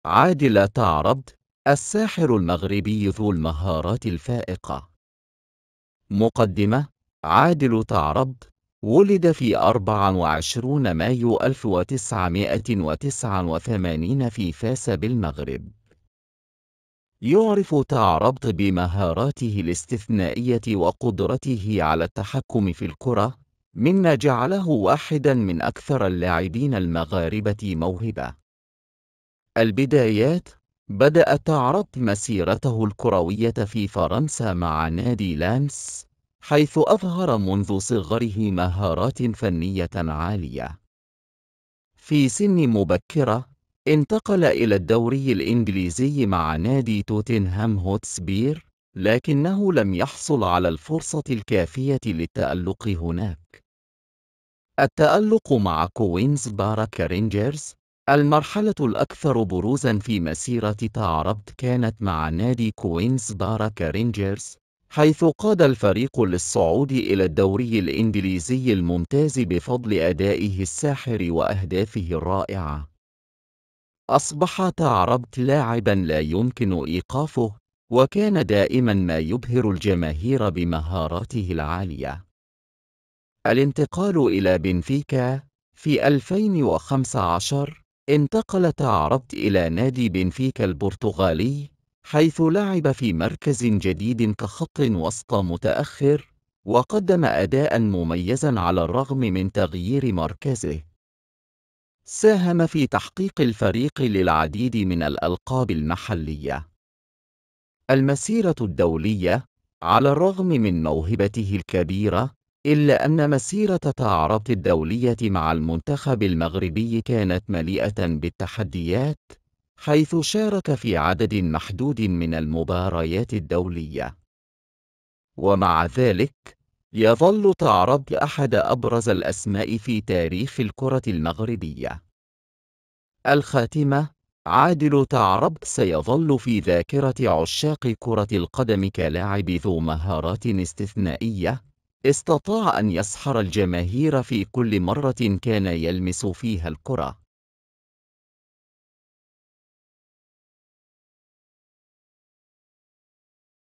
عادل تعربد، الساحر المغربي ذو المهارات الفائقة. مقدمة: عادل تعربد ولد في 24 مايو 1989 في فاس بالمغرب. يعرف تعربد بمهاراته الاستثنائية وقدرته على التحكم في الكرة، مما جعله واحداً من أكثر اللاعبين المغاربة موهبة. البدايات: بدأ تعربد مسيرته الكروية في فرنسا مع نادي لانس، حيث أظهر منذ صغره مهارات فنية عالية. في سن مبكرة، انتقل إلى الدوري الإنجليزي مع نادي توتنهام هوتسبير، لكنه لم يحصل على الفرصة الكافية للتألق هناك. التألق مع كوينز بارك رينجرز، المرحلة الأكثر بروزاً في مسيرة تعربد، كانت مع نادي كوينز بارك رينجرز، حيث قاد الفريق للصعود إلى الدوري الإنجليزي الممتاز بفضل أدائه الساحر وأهدافه الرائعة. أصبح تعربد لاعباً لا يمكن إيقافه، وكان دائماً ما يبهر الجماهير بمهاراته العالية. الانتقال إلى بنفيكا: في 2015 انتقل تعربد إلى نادي بنفيكا البرتغالي، حيث لعب في مركز جديد كخط وسط متأخر، وقدم أداءً مميزاً على الرغم من تغيير مركزه. ساهم في تحقيق الفريق للعديد من الألقاب المحلية. المسيرة الدولية: على الرغم من موهبته الكبيرة، إلا أن مسيرة تعربد الدولية مع المنتخب المغربي كانت مليئة بالتحديات، حيث شارك في عدد محدود من المباريات الدولية. ومع ذلك، يظل تعربد أحد أبرز الأسماء في تاريخ الكرة المغربية. الخاتمة: عادل تعربد سيظل في ذاكرة عشاق كرة القدم كلاعب ذو مهارات استثنائية، استطاع أن يسحر الجماهير في كل مرة كان يلمس فيها الكرة.